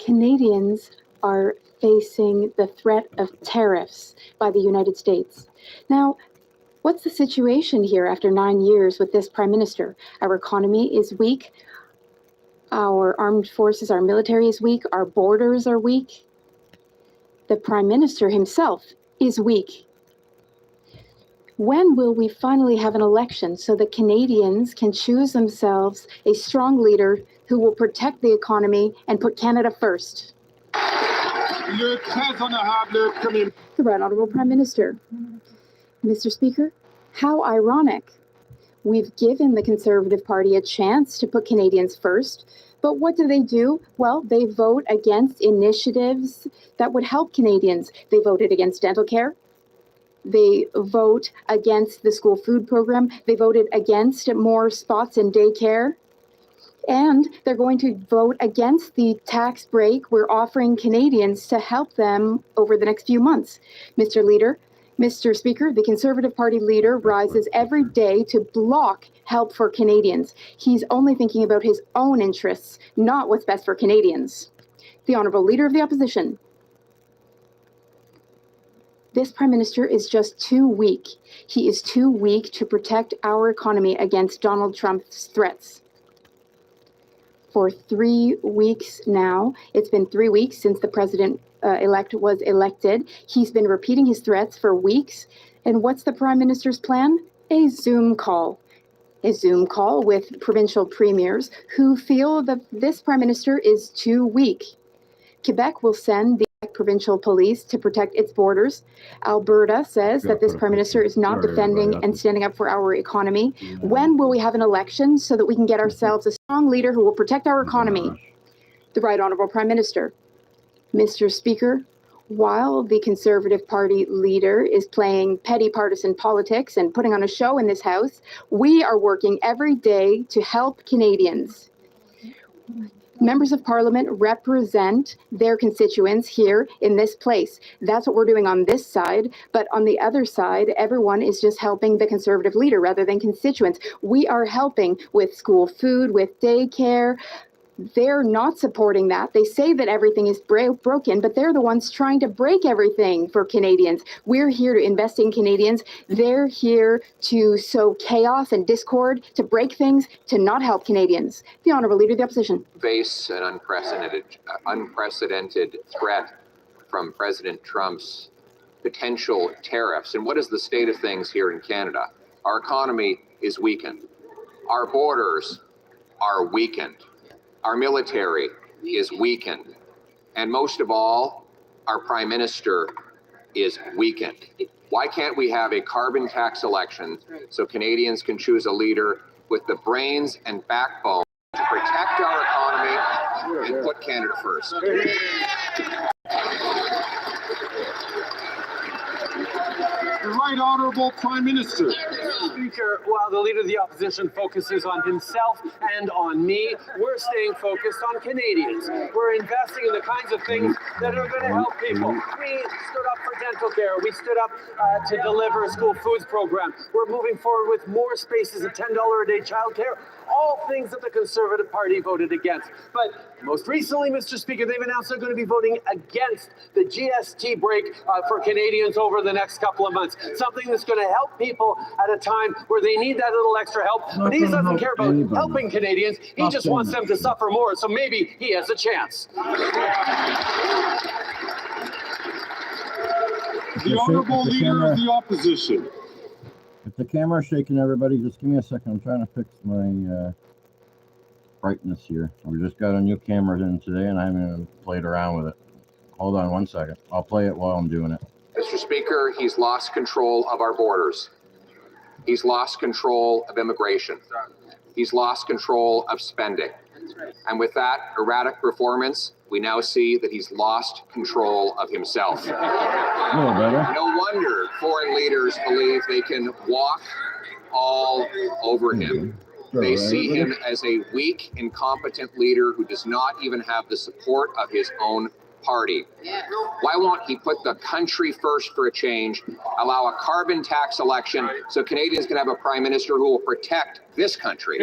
Canadians are facing the threat of tariffs by the United States. Now, what's the situation here after 9 years with this Prime Minister? Our economy is weak. Our armed forces, our military is weak. Our borders are weak. The Prime Minister himself is weak. When will we finally have an election so that Canadians can choose themselves a strong leader who will protect the economy and put Canada first? The Right Honourable Prime Minister. Mr. Speaker, how ironic. We've given the Conservative Party a chance to put Canadians first, but what do? Well, they vote against initiatives that would help Canadians. They voted against dental care. They vote against the school food program. They voted against more spots in daycare. And they're going to vote against the tax break we're offering Canadians to help them over the next few months. Mr. Speaker, the Conservative Party leader rises every day to block help for Canadians. He's only thinking about his own interests, not what's best for Canadians. The Honourable Leader of the Opposition. This Prime Minister is just too weak. He is too weak to protect our economy against Donald Trump's threats. For 3 weeks now, it's been 3 weeks since the President-elect was elected. He's been repeating his threats for weeks. And what's the Prime Minister's plan? A Zoom call. A Zoom call with provincial premiers who feel that this Prime Minister is too weak. Quebec will send the provincial police to protect its borders. Alberta says that this Prime Minister is not defending and standing up for our economy. When will we have an election so that we can get ourselves a strong leader who will protect our economy? The Right Honourable Prime Minister. Mr. Speaker, while the Conservative Party leader is playing petty partisan politics and putting on a show in this House, we are working every day to help Canadians. Members of Parliament represent their constituents here in this place. That's what we're doing on this side. But on the other side, everyone is just helping the Conservative leader rather than constituents. We are helping with school food, with daycare. They're not supporting that. They say that everything is broken, but they're the ones trying to break everything for Canadians. We're here to invest in Canadians. They're here to sow chaos and discord, to break things, to not help Canadians. The Honourable Leader of the Opposition. Face an unprecedented threat from President Trump's potential tariffs. And what is the state of things here in Canada? Our economy is weakened. Our borders are weakened. Our military is weakened. And most of all, our Prime Minister is weakened. Why can't we have a carbon tax election so Canadians can choose a leader with the brains and backbone to protect our economy and put Canada first? The Right Honourable Prime Minister. Speaker, while the Leader of the Opposition focuses on himself and on me, we're staying focused on Canadians. We're investing in the kinds of things that are going to help people. We stood up for dental care. We stood up to deliver a school foods program. We're moving forward with more spaces at $10 a day childcare. All things that the Conservative Party voted against. But most recently, Mr. Speaker, they've announced they're going to be voting against the GST break for Canadians over the next couple of months. Something that's going to help people at a time where they need that little extra help. But he doesn't care about helping Canadians. He just wants them to suffer more. So maybe he has a chance. The Honourable Leader of the Opposition. If the camera's shaking, everybody, just give me a second. I'm trying to fix my brightness here. We just got a new camera in today, and I haven't even played around with it. Hold on 1 second. I'll play it while I'm doing it. Mr. Speaker, he's lost control of our borders. He's lost control of immigration. He's lost control of spending. And with that erratic performance, we now see that he's lost control of himself. No wonder foreign leaders believe they can walk all over him. They see him as a weak, incompetent leader who does not even have the support of his own party. Why won't he put the country first for a change, allow a carbon tax election so Canadians can have a Prime Minister who will protect this country?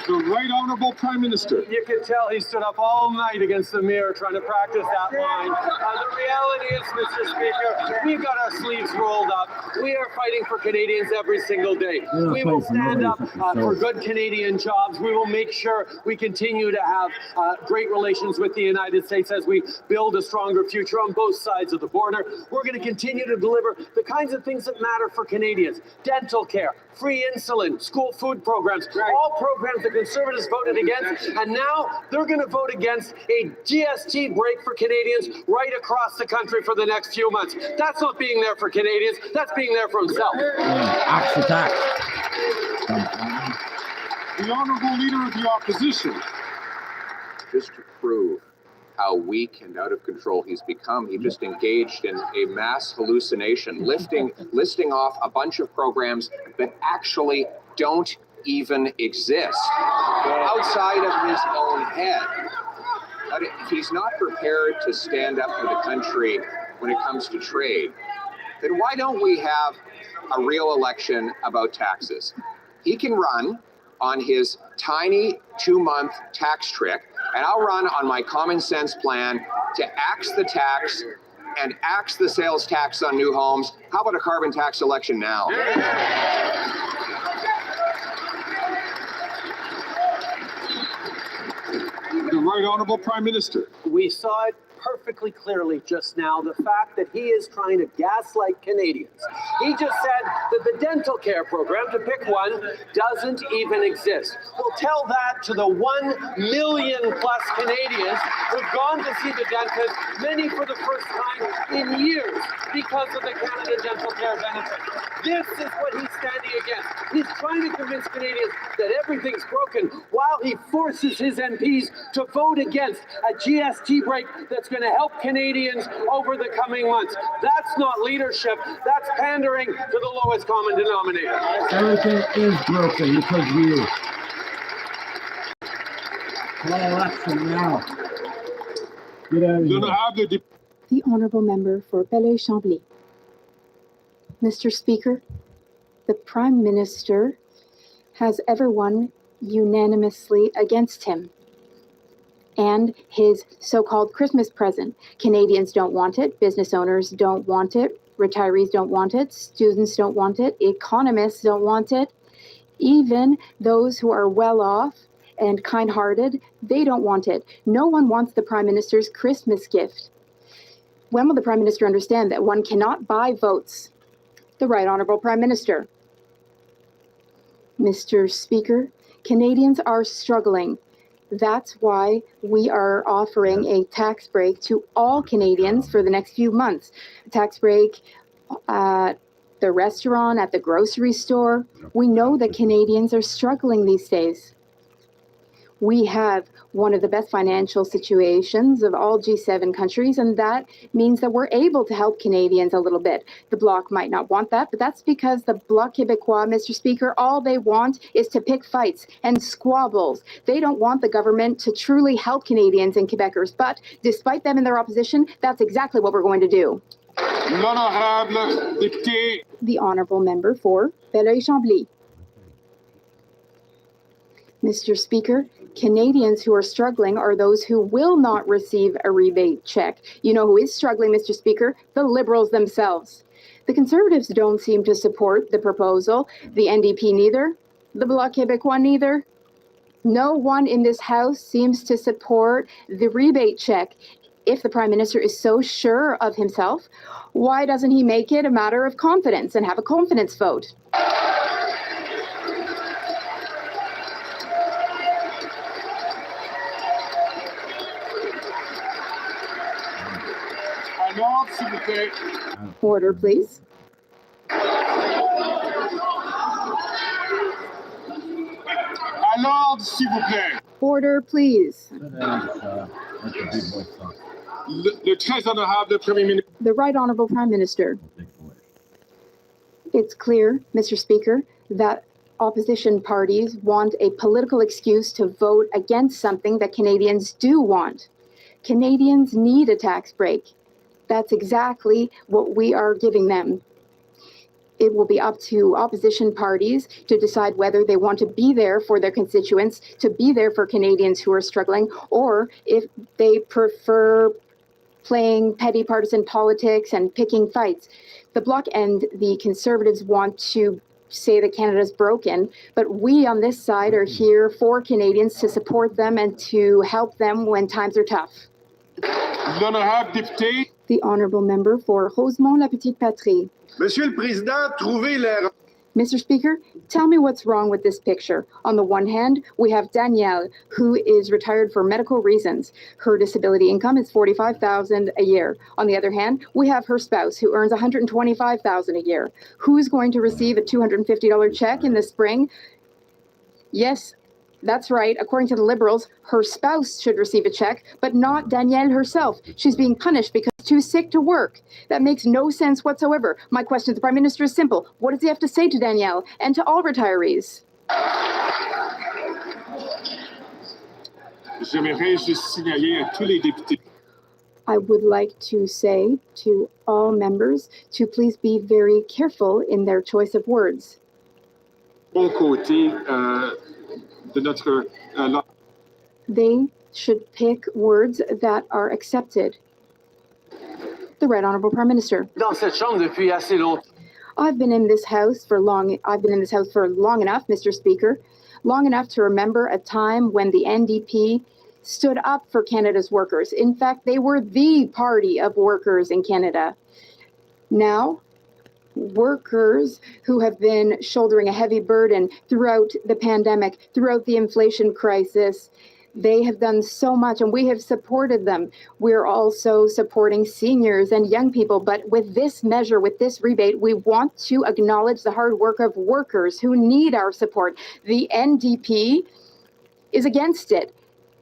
The Right Honorable Prime Minister. You can tell he stood up all night against the mirror trying to practice that line. The reality is, Mr. Speaker, we've got our sleeves rolled up. We are fighting for Canadians every single day. We will stand up for good Canadian jobs. We will make sure we continue to have great relations with the United States as we build a stronger future on both sides of the border. We're going to continue to deliver the kinds of things that matter for Canadians. Dental care, free insulin, school food programs, all programs the Conservatives voted against, and now they're going to vote against a GST break for Canadians right across the country for the next few months. That's not being there for Canadians, that's being there for himself. Axe attack. The Honorable Leader of the Opposition. Just to prove how weak and out of control he's become, he just engaged in a mass hallucination, listing off a bunch of programs that actually don't even exist outside of his own head. But if he's not prepared to stand up for the country when it comes to trade, then why don't we have a real election about taxes? He can run on his tiny 2-month tax trick, and I'll run on my common sense plan to axe the tax and axe the sales tax on new homes. How about a carbon tax election now? The Right Honorable Prime Minister. We saw it perfectly clearly just now, the fact that he is trying to gaslight Canadians. He just said that the dental care program, to pick one, doesn't even exist. Well, tell that to the 1 million plus Canadians who've gone to see the dentist, many for the first time in years, because of the Canada Dental Care benefit. This is what he's standing against. He's trying to convince Canadians that everything's broken while he forces his MPs to vote against a GST break that's going to help Canadians over the coming months. That's not leadership. That's pandering to the lowest common denominator. Everything is broken because of you. Call election now. Get out of here. L'Honorable Député. The Honourable Member for Belleuil-Chambly. Mr. Speaker, the Prime Minister has everyone unanimously against him and his so-called Christmas present. Canadians don't want it, business owners don't want it, retirees don't want it, students don't want it, economists don't want it, even those who are well off and kind-hearted, they don't want it. No one wants the Prime Minister's Christmas gift. When will the Prime Minister understand that one cannot buy votes? The Right Honourable Prime Minister. Mr. Speaker, Canadians are struggling. That's why we are offering a tax break to all Canadians for the next few months. A tax break at the restaurant, at the grocery store. We know that Canadians are struggling these days. We have one of the best financial situations of all G7 countries, and that means that we're able to help Canadians a little bit. The Bloc might not want that, but that's because the Bloc Québécois, Mr. Speaker, all they want is to pick fights and squabbles. They don't want the government to truly help Canadians and Quebecers, but despite them in their opposition, that's exactly what we're going to do. L'Honorable Député. The Honourable Member for Belleuil-Chambly. Mr. Speaker, Canadians who are struggling are those who will not receive a rebate check. You know who is struggling, Mr. Speaker? The Liberals themselves. The Conservatives don't seem to support the proposal. The NDP neither. The Bloc Québécois neither. No one in this House seems to support the rebate check. If the Prime Minister is so sure of himself, why doesn't he make it a matter of confidence and have a confidence vote? Alors, s'il vous plaît. Order, please. Alors, s'il vous plaît. Order, please. Le très honorable Premier ministre. The Right Honourable Prime Minister. It's clear, Mr. Speaker, that opposition parties want a political excuse to vote against something that Canadians do want. Canadians need a tax break. That's exactly what we are giving them. It will be up to opposition parties to decide whether they want to be there for their constituents, to be there for Canadians who are struggling, or if they prefer playing petty partisan politics and picking fights. The Bloc and the Conservatives want to say that Canada's broken, but we on this side are here for Canadians to support them and to help them when times are tough. L'honorable député. The honourable member for Rosemont-la-Petite-Patrie. Monsieur le Président, trouvez l'erreur. Mr. Speaker, tell me what's wrong with this picture. On the one hand, we have Danielle, who is retired for medical reasons. Her disability income is $45,000 a year. On the other hand, we have her spouse, who earns $125,000 a year. Who's going to receive a $250 check in the spring? Yes, that's right. According to the Liberals, her spouse should receive a check, but not Danielle herself. She's being punished because she's too sick to work. That makes no sense whatsoever. My question to the Prime Minister is simple. What does he have to say to Danielle and to all retirees? J'aimerais juste signaler à tous les députés. I would like to say to all members to please be very careful in their choice of words. Bon côté de notre They should pick words that are accepted. The Right Honourable Prime Minister. Dans cette chambre depuis assez longtemps. I've been in this house for long enough, Mr. Speaker, long enough to remember a time when the NDP stood up for Canada's workers. In fact, they were the party of workers in Canada. Now, workers who have been shouldering a heavy burden throughout the pandemic, throughout the inflation crisis, they have done so much and we have supported them. We're also supporting seniors and young people, but with this measure, with this rebate, we want to acknowledge the hard work of workers who need our support. The NDP is against it.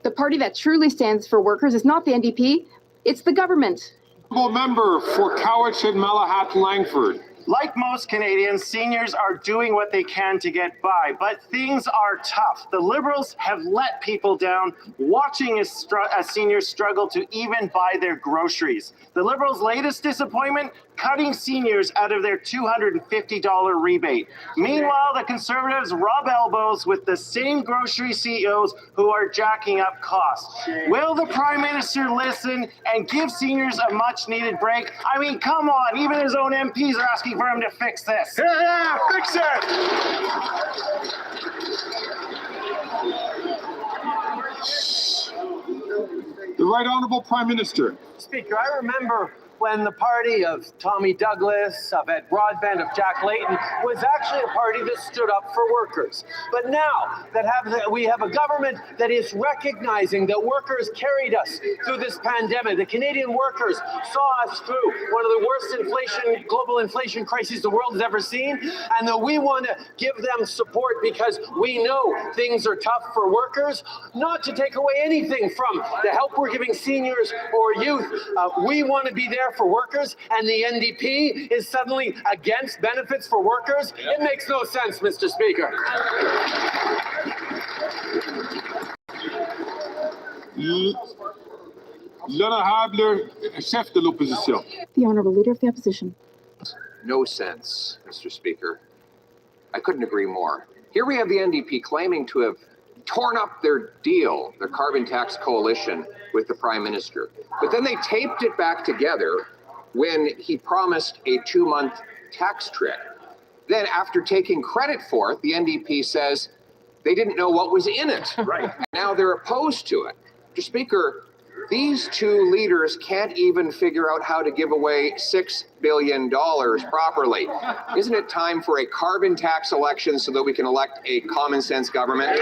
The party that truly stands for workers is not the NDP, it's the government. member for Cowichan and Malahat Langford. Like most Canadians, seniors are doing what they can to get by, but things are tough. The Liberals have let people down, watching as seniors struggle to even buy their groceries. The Liberals' latest disappointment, cutting seniors out of their $250 rebate. Meanwhile, the Conservatives rub elbows with the same grocery CEOs who are jacking up costs. Will the Prime Minister listen and give seniors a much-needed break? I mean, come on, even his own MPs are asking for him to fix this. Yeah, fix it! The Right Honourable Prime Minister. Speaker, I remember when the party of Tommy Douglas, of Ed Broadbent, of Jack Layton was actually a party that stood up for workers. But now that we have a government that is recognizing that workers carried us through this pandemic, the Canadian workers saw us through one of the worst global inflation crises the world has ever seen, and that we want to give them support because we know things are tough for workers, not to take away anything from the help we're giving seniors or youth. We want to be there for workers, and the NDP is suddenly against benefits for workers. It makes no sense, Mr. Speaker. L'honorable chef de l'opposition. The Honourable Leader of the Opposition. No sense, Mr. Speaker. I couldn't agree more. Here we have the NDP claiming to have torn up their deal, their carbon tax coalition, with the Prime Minister. But then they taped it back together when he promised a 2-month tax trick. Then, after taking credit for it, the NDP says they didn't know what was in it. Right. Now they're opposed to it. Mr. Speaker, these two leaders can't even figure out how to give away $6 billion properly. Isn't it time for a carbon tax election so that we can elect a common sense government?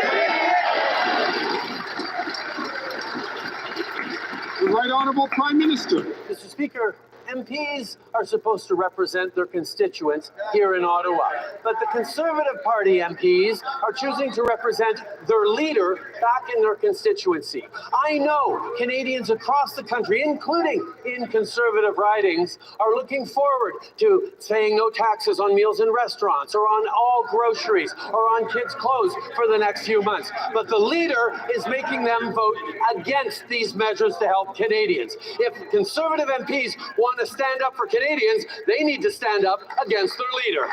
The Right Honourable Prime Minister. Mr. Speaker, MPs are supposed to represent their constituents here in Ottawa, but the Conservative Party MPs are choosing to represent their leader back in their constituency. I know Canadians across the country, including in Conservative ridings, are looking forward to paying no taxes on meals in restaurants or on all groceries or on kids' clothes for the next few months. But the leader is making them vote against these measures to help Canadians. If Conservative MPs want want to stand up for Canadians, they need to stand up against their leader.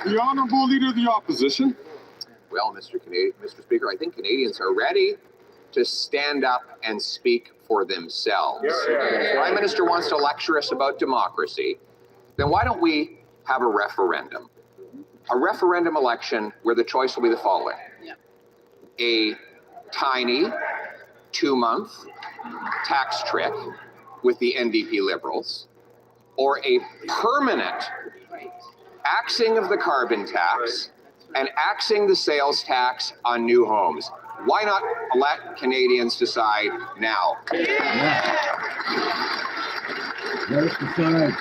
The Honourable Leader of the Opposition. Well, Mr. Speaker, I think Canadians are ready to stand up and speak for themselves. If the Prime Minister wants to lecture us about democracy, then why don't we have a referendum? A referendum election where the choice will be the following. A tiny 2-month tax trick with the NDP Liberals, or a permanent axing of the carbon tax and axing the sales tax on new homes. Why not let Canadians decide now? Let us decide.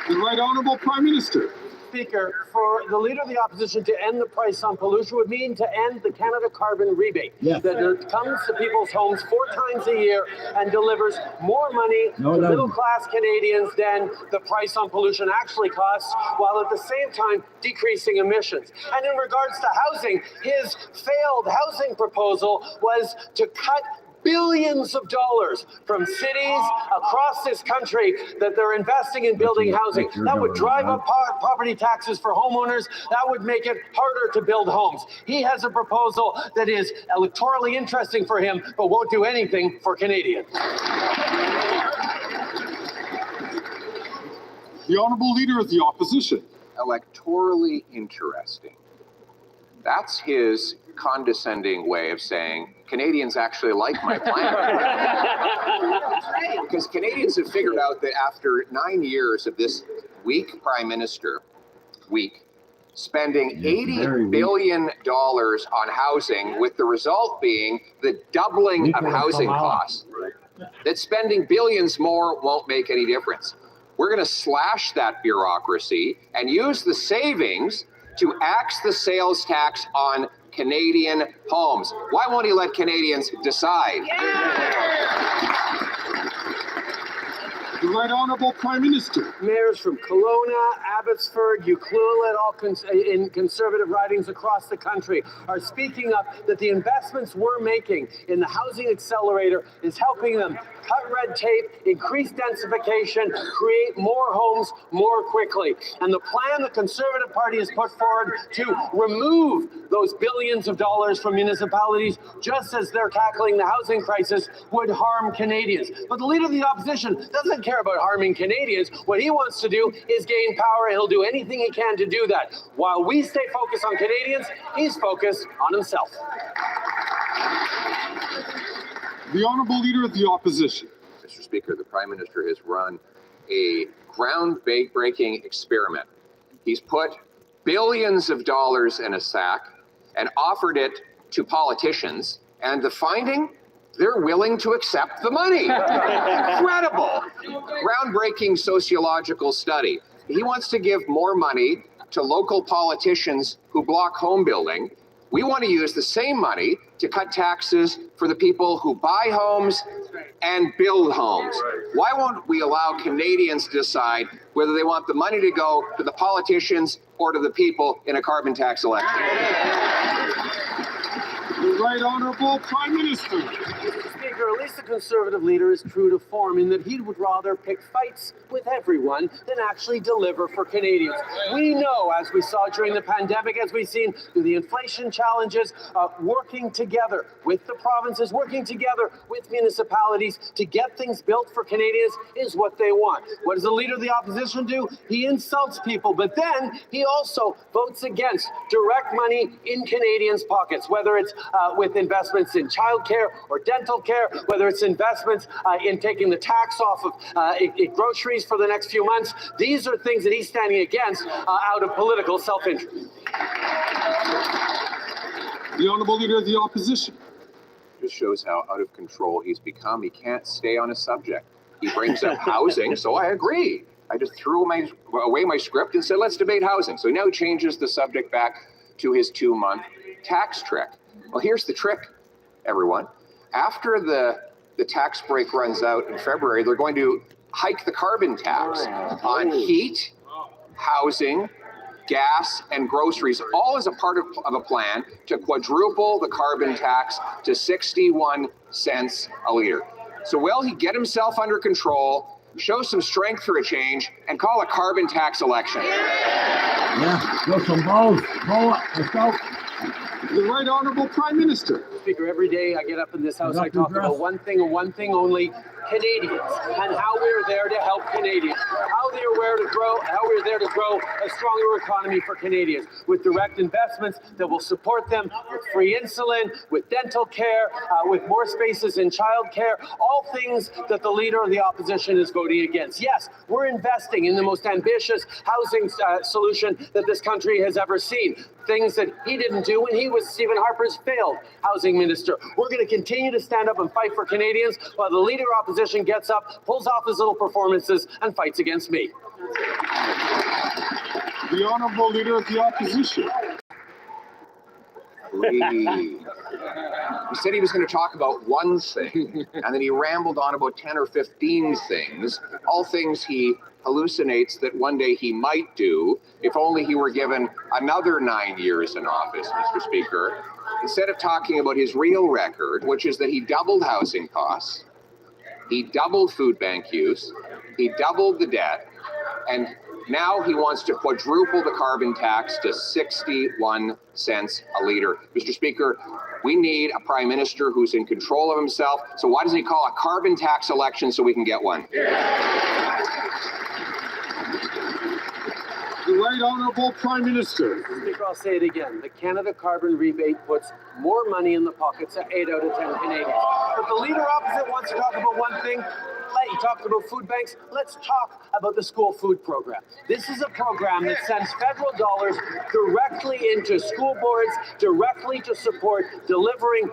The Right Honourable Prime Minister. Speaker, for the Leader of the Opposition to end the price on pollution would mean to end the Canada carbon rebate Yes. that comes to people's homes 4 times a year and delivers more money No, it to doesn't. middle-class Canadians than the price on pollution actually costs, while at the same time decreasing emissions. And in regards to housing, his failed housing proposal was to cut billions of dollars from cities across this country that they're investing in building housing. That would drive up property taxes for homeowners. That would make it harder to build homes. He has a proposal that is electorally interesting for him, but won't do anything for Canadians. The Honourable Leader of the Opposition. Electorally interesting. That's his condescending way of saying Canadians actually like my plan. Because Canadians have figured out that after 9 years of this weak Prime Minister, spending $80 billion on housing, with the result being the doubling of housing costs, that spending billions more won't make any difference. We're going to slash that bureaucracy and use the savings to axe the sales tax on Canadian homes. Why won't he let Canadians decide? The Right Honourable Prime Minister. Mayors from Kelowna, Abbotsford, Ucluelet, all in Conservative ridings across the country are speaking up that the investments we're making in the housing accelerator is helping them cut red tape, increase densification, create more homes more quickly. And the plan the Conservative Party has put forward to remove those billions of dollars from municipalities, just as they're tackling the housing crisis, would harm Canadians. But the Leader of the Opposition doesn't care about harming Canadians. What he wants to do is gain power, and he'll do anything he can to do that. While we stay focused on Canadians, he's focused on himself. The Honourable Leader of the Opposition. Mr. Speaker, the Prime Minister has run a groundbreaking experiment. He's put billions of dollars in a sack and offered it to politicians, and the finding? They're willing to accept the money. Incredible. Groundbreaking sociological study. He wants to give more money to local politicians who block home building. We want to use the same money to cut taxes for the people who buy homes and build homes. Why won't we allow Canadians to decide whether they want the money to go to the politicians or to the people in a carbon tax election? The Right Honourable Prime Minister. Speaker, at least the Conservative leader is true to form in that he would rather pick fights with everyone than actually deliver for Canadians. We know, as we saw during the pandemic, as we've seen through the inflation challenges, working together with the provinces, working together with municipalities to get things built for Canadians is what they want. What does the Leader of the Opposition do? He insults people, but then he also votes against direct money in Canadians' pockets, whether it's with investments in childcare or dental care, whether it's investments in taking the tax off of groceries for the next few months. These are things that he's standing against out of political self-interest. The Honourable Leader of the Opposition. Just shows how out of control he's become. He can't stay on a subject. He brings up housing, so I agree. I just threw away my script and said, let's debate housing. So he now changes the subject back to his 2-month tax trick. Well, here's the trick, everyone. After the tax break runs out in February, they're going to hike the carbon tax on heat, housing, gas, and groceries, all as a part of a plan to quadruple the carbon tax to 61 cents a liter. So will he get himself under control, show some strength for a change, and call a carbon tax election? Yeah, go some balls. Roll up. Let's go. The Right Honorable Prime Minister. Speaker, every day I get up in this house, I Got your talk about dress. one thing and one thing only, Canadians, and how we're there to help Canadians, how we're there to grow a stronger economy for Canadians, with direct investments that will support them, with free insulin, with dental care, with more spaces in childcare, all things that the Leader of the Opposition is voting against. Yes, we're investing in the most ambitious housing solution that this country has ever seen. Things that he didn't do when he was Stephen Harper's failed housing minister. We're going to continue to stand up and fight for Canadians while the Leader of Opposition gets up, pulls off his little performances, and fights against me. The Honorable Leader of the Opposition. He said he was going to talk about one thing, and then he rambled on about 10 or 15 things, all things he hallucinates that one day he might do if only he were given another 9 years in office, Mr. Speaker. Instead of talking about his real record, which is that he doubled housing costs, he doubled food bank use, he doubled the debt, and now he wants to quadruple the carbon tax to 61 cents a liter. Mr. Speaker, we need a prime minister who's in control of himself. So why doesn't he call a carbon tax election so we can get one? The Right Honorable Prime Minister. Speaker, I'll say it again. The Canada Carbon Rebate puts more money in the pockets of 8 out of 10 Canadians. But the Leader opposite wants to talk about one thing. He talked about food banks. Let's talk about the school food program. This is a program that sends federal dollars directly into school boards, directly to support delivering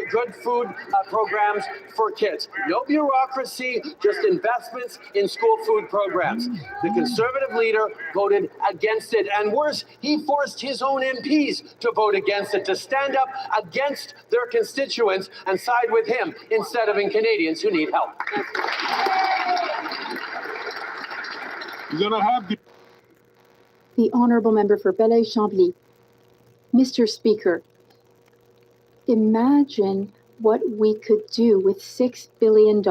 good food programs for kids. No bureaucracy, just investments in school food programs. The Conservative Leader voted against it, and worse, he forced his own MPs to vote against it, to stand up against their constituents and side with him instead of in Canadians who need help. You're gonna have The Honourable Member for Belleuil-Chambly. Mr. Speaker, imagine what we could do with $6 billion.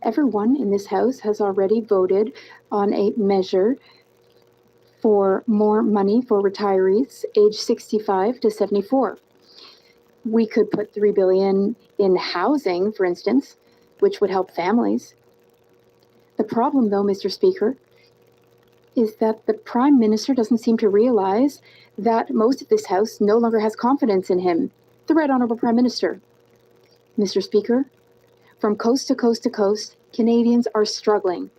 Everyone in this House has already voted on a measure for more money for retirees aged 65 to 74. We could put $3 billion in housing, for instance, which would help families. The problem, though, Mr. Speaker, is that the Prime Minister doesn't seem to realize that most of this House no longer has confidence in him, the Right Honourable Prime Minister. Mr. Speaker, from coast to coast to coast, Canadians are struggling.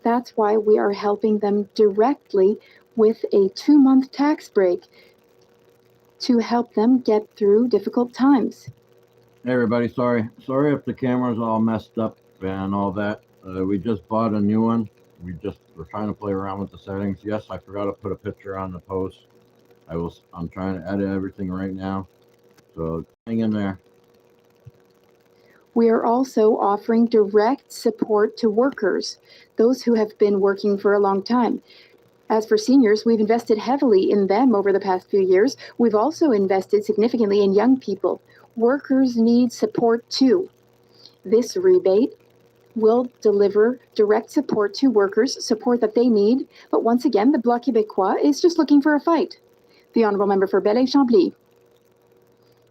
That's why we are helping them directly with a 2-month tax break to help them get through difficult times. Hey everybody, sorry if the camera's all messed up and all that. We just bought a new one. We're trying to play around with the settings. Yes, I forgot to put a picture on the post. I'm trying to edit everything right now. So hang in there. We are also offering direct support to workers, those who have been working for a long time. As for seniors, we've invested heavily in them over the past few years. We've also invested significantly in young people. Workers need support too. This rebate will deliver direct support to workers, support that they need. But once again, the Bloc Québécois is just looking for a fight. The Honourable Member for Belleuil-Chambly.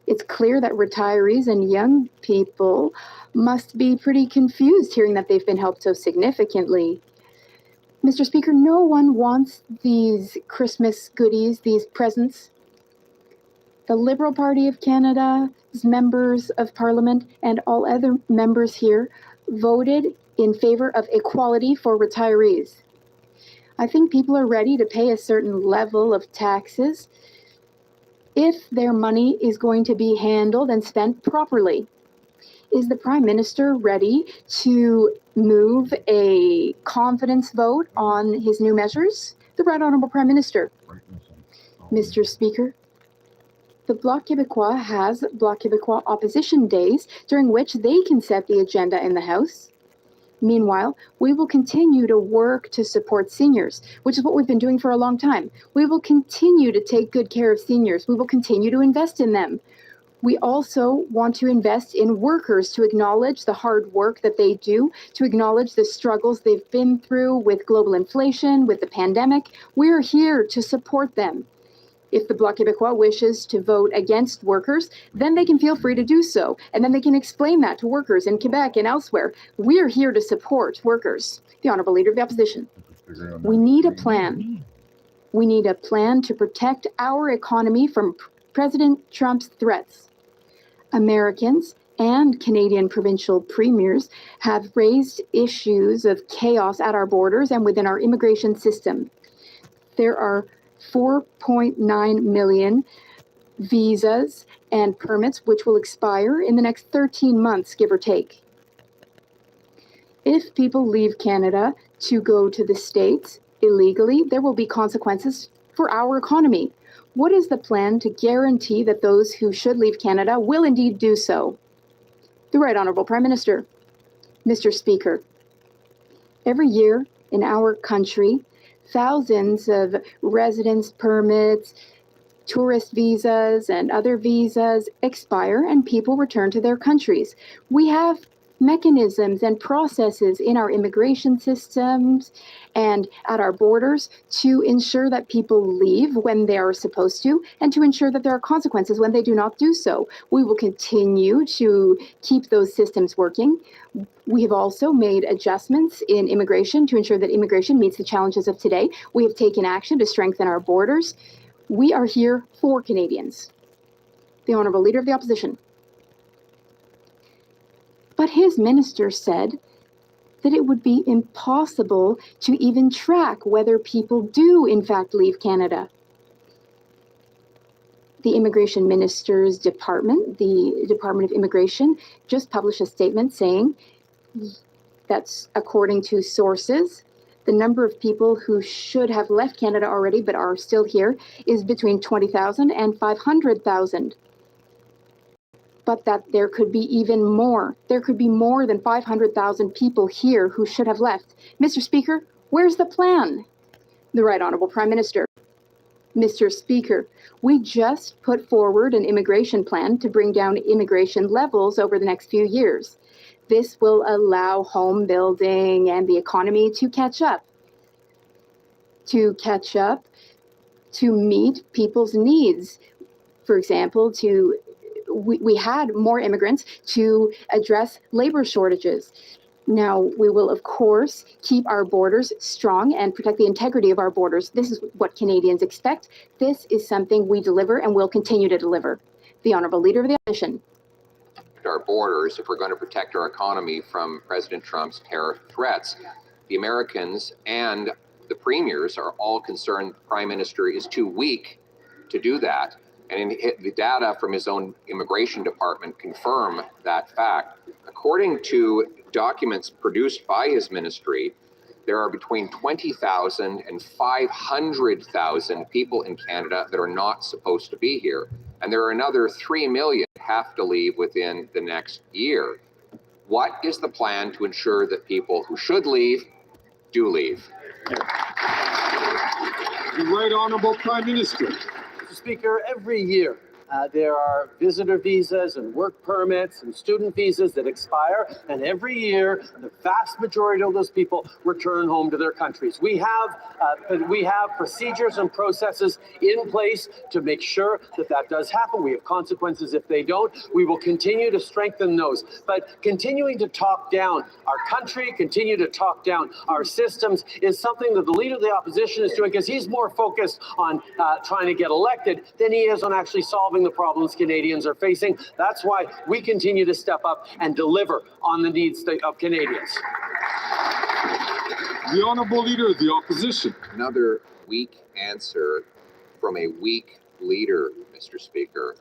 It's clear that retirees and young people must be pretty confused hearing that they've been helped so significantly. Mr. Speaker, no one wants these Christmas goodies, these presents. The Liberal Party of Canada's members of Parliament and all other members here voted in favor of equality for retirees. I think people are ready to pay a certain level of taxes if their money is going to be handled and spent properly. Is the Prime Minister ready to move a confidence vote on his new measures? The Right Honourable Prime Minister. Mr. Speaker, the Bloc Québécois has Bloc Québécois opposition days during which they can set the agenda in the House. Meanwhile, we will continue to work to support seniors, which is what we've been doing for a long time. We will continue to take good care of seniors. We will continue to invest in them. We also want to invest in workers to acknowledge the hard work that they do, to acknowledge the struggles they've been through with global inflation, with the pandemic. We're here to support them. If the Bloc Québécois wishes to vote against workers, then they can feel free to do so. And then they can explain that to workers in Quebec and elsewhere. We're here to support workers. The Honourable Leader of the Opposition. We need a plan. We need a plan to protect our economy from President Trump's threats. Americans and Canadian provincial premiers have raised issues of chaos at our borders and within our immigration system. There are 4.9 million visas and permits which will expire in the next 13 months, give or take. If people leave Canada to go to the States illegally, there will be consequences for our economy. What is the plan to guarantee that those who should leave Canada will indeed do so? The Right Honourable Prime Minister. Mr. Speaker, every year in our country, thousands of residence permits, tourist visas, and other visas expire and people return to their countries. We have mechanisms and processes in our immigration systems and at our borders to ensure that people leave when they are supposed to and to ensure that there are consequences when they do not do so. We will continue to keep those systems working. We have also made adjustments in immigration to ensure that immigration meets the challenges of today. We have taken action to strengthen our borders. We are here for Canadians. The Honourable Leader of the Opposition. But his minister said that it would be impossible to even track whether people do in fact leave Canada. The Immigration Minister's Department, the Department of Immigration, just published a statement saying that's according to sources, the number of people who should have left Canada already but are still here is between 20,000 and 500,000. But that there could be even more. There could be more than 500,000 people here who should have left. Mr. Speaker, where's the plan? The Right Honourable Prime Minister. Mr. Speaker, we just put forward an immigration plan to bring down immigration levels over the next few years. This will allow home building and the economy to catch up. To meet people's needs. For example, we had more immigrants to address labor shortages. Now, we will, of course, keep our borders strong and protect the integrity of our borders. This is what Canadians expect. This is something we deliver and will continue to deliver. The Honourable Leader of the Opposition. Our borders, if we're going to protect our economy from President Trump's tariff threats, the Americans and the premiers are all concerned the Prime Minister is too weak to do that. And the data from his own immigration department confirm that fact. According to documents produced by his ministry, there are between 20,000 and 500,000 people in Canada that are not supposed to be here. And there are another 3 million have to leave within the next year. What is the plan to ensure that people who should leave do leave? The Right Honourable Prime Minister. Mr. Speaker, every year there are visitor visas and work permits and student visas that expire, and every year the vast majority of those people return home to their countries. We have procedures and processes in place to make sure that that does happen. We have consequences if they don't. We will continue to strengthen those. But continuing to talk down our country, continue to talk down our systems is something that the Leader of the Opposition is doing, because he's more focused on trying to get elected than he is on actually solving the problems Canadians are facing. That's why we continue to step up and deliver on the needs of Canadians. The Honourable Leader of the Opposition. Another weak answer from a weak leader, Mr. Speaker.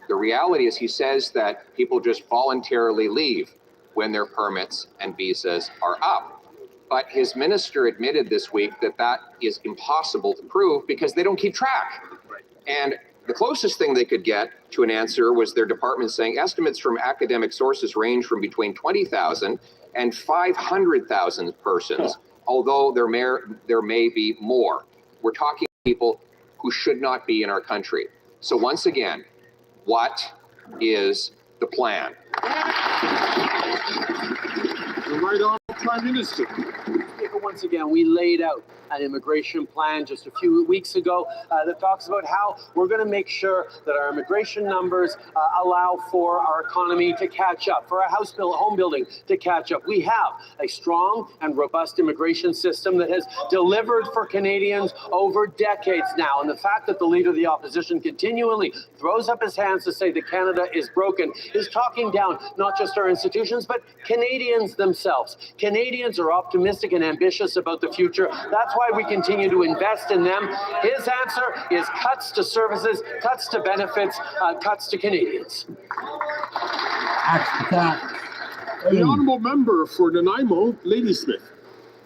The reality is he says that people just voluntarily leave when their permits and visas are up. But his minister admitted this week that that is impossible to prove because they don't keep track. And The closest thing they could get to an answer was their department saying estimates from academic sources range from between 20,000 and 500,000 persons, although there may be more. We're talking people who should not be in our country. So once again, what is the plan? The Right Honourable Prime Minister. Speaker, once again, we laid out an immigration plan just a few weeks ago that talks about how we're going to make sure that our immigration numbers allow for our economy to catch up, for our home building to catch up. We have a strong and robust immigration system that has delivered for Canadians over decades now. And the fact that the Leader of the Opposition continually throws up his hands to say that Canada is broken is talking down not just our institutions, but Canadians themselves. Canadians are optimistic and ambitious about the future. That's why we continue to invest in them. His answer is cuts to services, cuts to benefits, cuts to Canadians. The Honourable Member for Nanaimo, Ladysmith.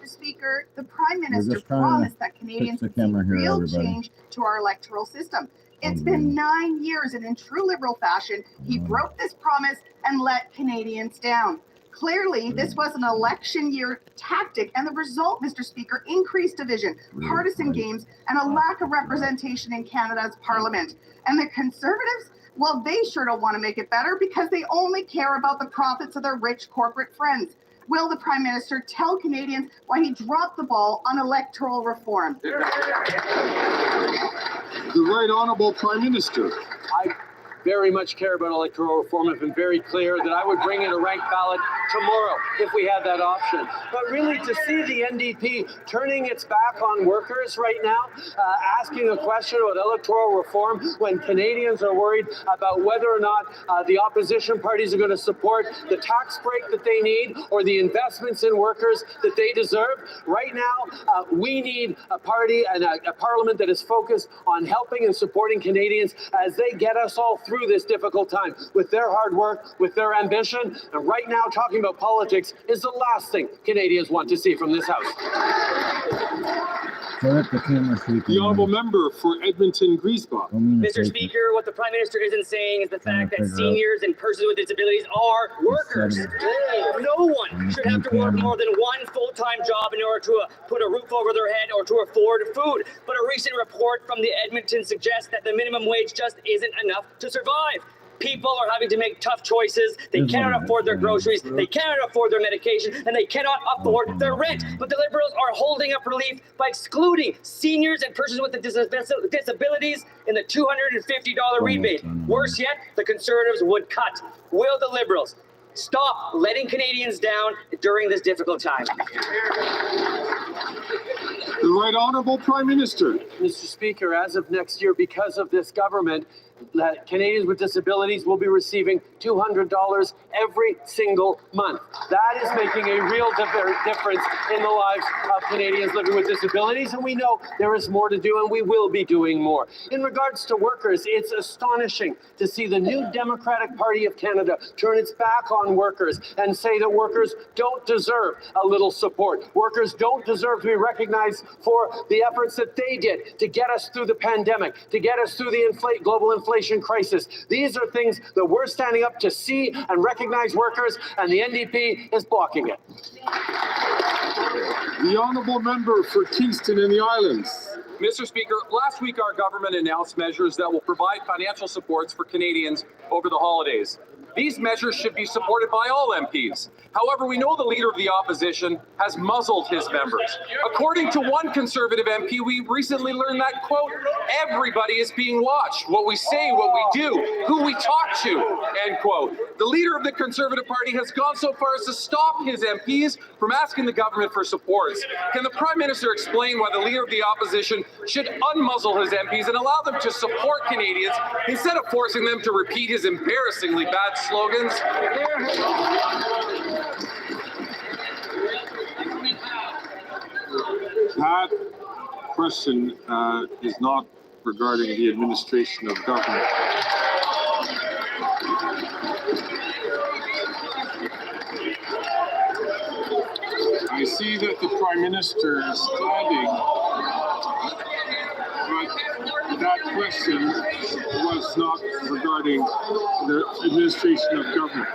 Mr. Speaker, the Prime Minister just trying to promised that Canadians fix the would see camera here, real everybody. change to our electoral system. It's been 9 years, and in true Liberal fashion, he broke this promise and let Canadians down. Clearly, this was an election year tactic, and the result, Mr. Speaker, increased division, partisan games, and a lack of representation in Canada's Parliament. And the Conservatives, well, they sure don't want to make it better because they only care about the profits of their rich corporate friends. Will the Prime Minister tell Canadians why he dropped the ball on electoral reform? The Right Honourable Prime Minister. I very much care about electoral reform. I've been very clear that I would bring in a ranked ballot tomorrow if we had that option. But really, to see the NDP turning its back on workers right now, asking a question about electoral reform when Canadians are worried about whether or not the opposition parties are going to support the tax break that they need or the investments in workers that they deserve. Right now, we need a party and a parliament that is focused on helping and supporting Canadians as they get us all through this difficult time with their hard work, with their ambition. And right now, talking about politics is the last thing Canadians want to see from this House. The Honourable Member for Edmonton Griesbach. Mr. Speaker, what the Prime Minister isn't saying is the fact that seniors and persons with disabilities are workers. No one should have to work more than one full-time job in order to put a roof over their head or to afford food. But a recent report from the Edmonton suggests that the minimum wage just isn't enough to survive. People are having to make tough choices. They cannot afford their groceries, they cannot afford their medication, and they cannot afford their rent. But the Liberals are holding up relief by excluding seniors and persons with disabilities in the $250 rebate. Worse yet, the Conservatives would cut. Will the Liberals stop letting Canadians down during this difficult time? The Right Honourable Prime Minister. Mr. Speaker, as of next year, because of this government, Canadians with disabilities will be receiving $200 every single month. That is making a real difference in the lives of Canadians living with disabilities, and we know there is more to do, and we will be doing more. In regards to workers, it's astonishing to see the new Democratic Party of Canada turn its back on workers and say that workers don't deserve a little support. Workers don't deserve to be recognized for the efforts that they did to get us through the pandemic, to get us through the global inflation crisis. These are things that we're standing up to see and recognize workers, and the NDP is blocking it. The Honourable Member for Kingston and the Islands. Mr. Speaker, last week our government announced measures that will provide financial supports for Canadians over the holidays. These measures should be supported by all MPs. However, we know the Leader of the Opposition has muzzled his members. According to one Conservative MP, we recently learned that, quote, everybody is being watched. What we say, what we do, who we talk to, end quote. The Leader of the Conservative Party has gone so far as to stop his MPs from asking the government for supports. Can the Prime Minister explain why the Leader of the Opposition should unmuzzle his MPs and allow them to support Canadians instead of forcing them to repeat his embarrassingly bad slogans? That question is not regarding the administration of government. I see that the Prime Minister is standing, but That question was not regarding the administration of government.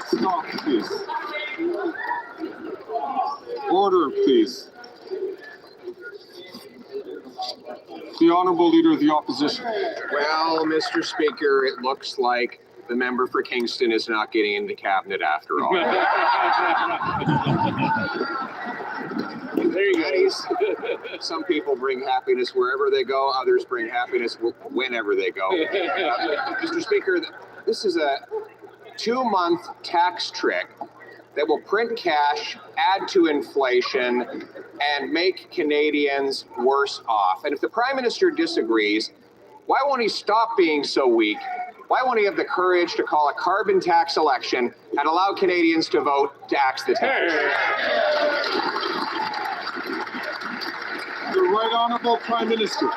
Stop, please. Order, please. The Honourable Leader of the Opposition. Well, Mr. Speaker, it looks like the member for Kingston is not getting into cabinet after all. There you go. Some people bring happiness wherever they go, others bring happiness whenever they go. Mr. Speaker, this is a 2-month tax trick that will print cash, add to inflation, and make Canadians worse off. And if the Prime Minister disagrees, why won't he stop being so weak? Why won't he have the courage to call a carbon tax election and allow Canadians to vote to axe the tax? The Right Honourable Prime Minister.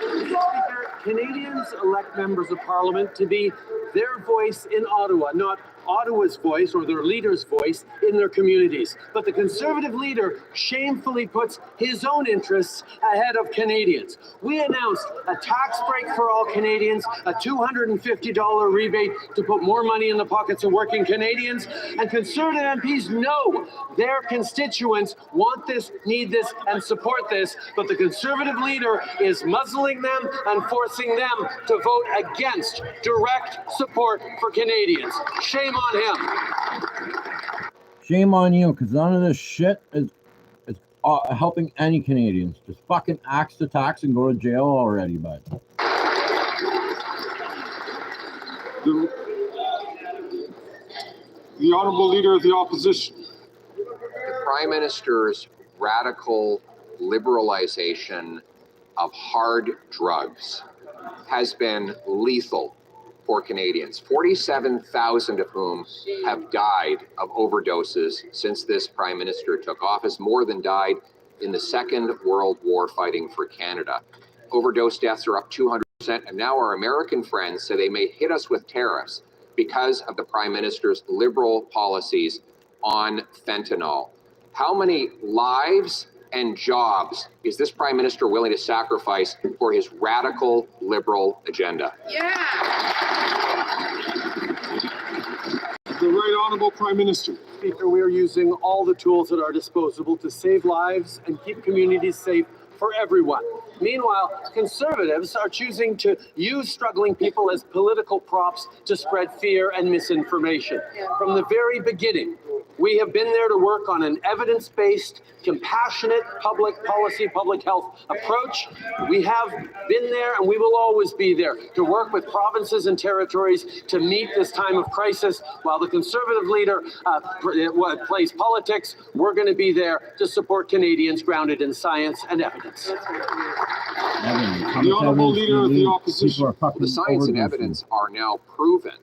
Canadians elect members of Parliament to be their voice in Ottawa, not Ottawa's voice or their leader's voice in their communities. But the Conservative leader shamefully puts his own interests ahead of Canadians. We announced a tax break for all Canadians, a $250 rebate to put more money in the pockets of working Canadians, and Conservative MPs know their constituents want this, need this, and support this, but the Conservative leader is muzzling them and forcing them to vote against direct support for Canadians. Shame on him. Shame on you, because none of this shit is helping any Canadians. Just fucking axe the tax and go to jail already, bud. The Honourable Leader of the Opposition. The Prime Minister's radical liberalization of hard drugs has been lethal for Canadians, 47,000 of whom have died of overdoses since this Prime Minister took office, more than died in the Second World War fighting for Canada. Overdose deaths are up 200%, and now our American friends say they may hit us with tariffs because of the Prime Minister's liberal policies on fentanyl. How many lives and jobs is this Prime Minister willing to sacrifice for his radical liberal agenda? The Right Honourable Prime Minister. Speaker, we are using all the tools at our disposal to save lives and keep communities safe for everyone. Meanwhile, Conservatives are choosing to use struggling people as political props to spread fear and misinformation. From the very beginning, we have been there to work on an evidence-based, compassionate public policy, public health approach. We have been there and we will always be there to work with provinces and territories to meet this time of crisis. While the Conservative leader plays politics, we're going to be there to support Canadians grounded in science and evidence. The Honourable Leader of the Opposition. The science and evidence are now proven.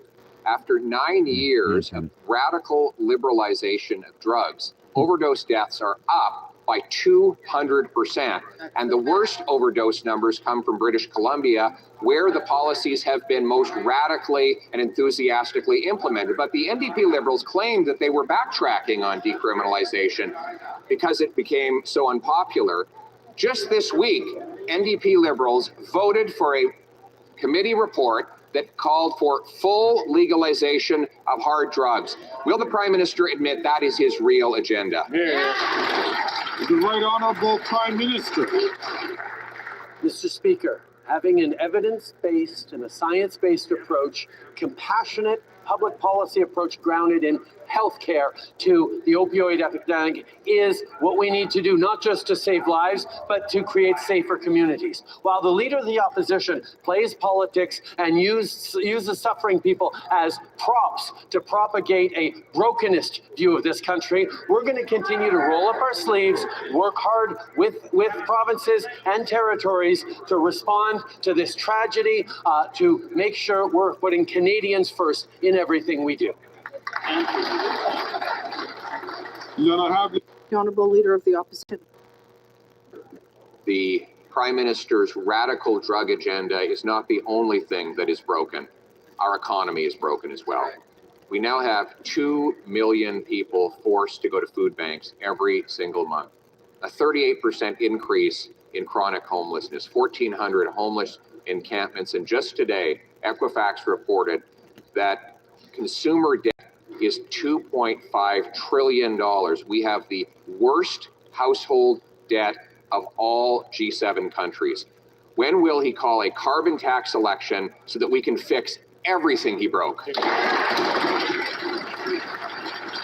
After 9 years of radical liberalization of drugs, overdose deaths are up by 200%. And the worst overdose numbers come from British Columbia, where the policies have been most radically and enthusiastically implemented. But the NDP Liberals claimed that they were backtracking on decriminalization because it became so unpopular. Just this week, NDP Liberals voted for a committee report that called for full legalization of hard drugs. Will the Prime Minister admit that is his real agenda? The Right Honourable Prime Minister. Mr. Speaker, having an evidence-based and a science-based approach, compassionate public policy approach grounded in healthcare to the opioid epidemic is what we need to do, not just to save lives, but to create safer communities. While the Leader of the Opposition plays politics and uses suffering people as props to propagate a brokenist view of this country, we're going to continue to roll up our sleeves, work hard with provinces and territories to respond to this tragedy, to make sure we're putting Canadians first in everything we do. The Honourable Leader of the Opposition. The Prime Minister's radical drug agenda is not the only thing that is broken. Our economy is broken as well. We now have 2 million people forced to go to food banks every single month. a 38% increase in chronic homelessness, 1,400 homeless encampments. And just today, Equifax reported that consumer debt is $2.5 trillion. We have the worst household debt of all G7 countries. When will he call a carbon tax election so that we can fix everything he broke? The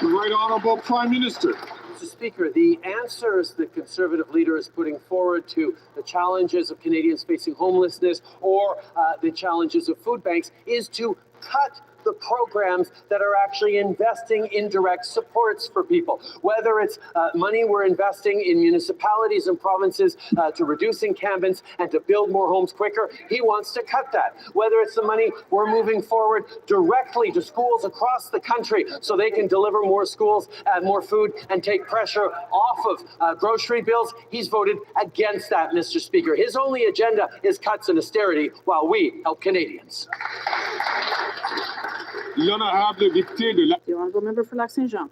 Right Honourable Prime Minister. Mr. Speaker, the answers the Conservative leader is putting forward to the challenges of Canadians facing homelessness or the challenges of food banks is to cut the programs that are actually investing in direct supports for people. Whether it's money we're investing in municipalities and provinces to reduce encampments and to build more homes quicker, he wants to cut that. Whether it's the money we're moving forward directly to schools across the country so they can deliver more schools and more food and take pressure off of grocery bills, he's voted against that, Mr. Speaker. His only agenda is cuts and austerity while we help Canadians. L'honorable député de la... The honourable member for Lac-Saint-Jean.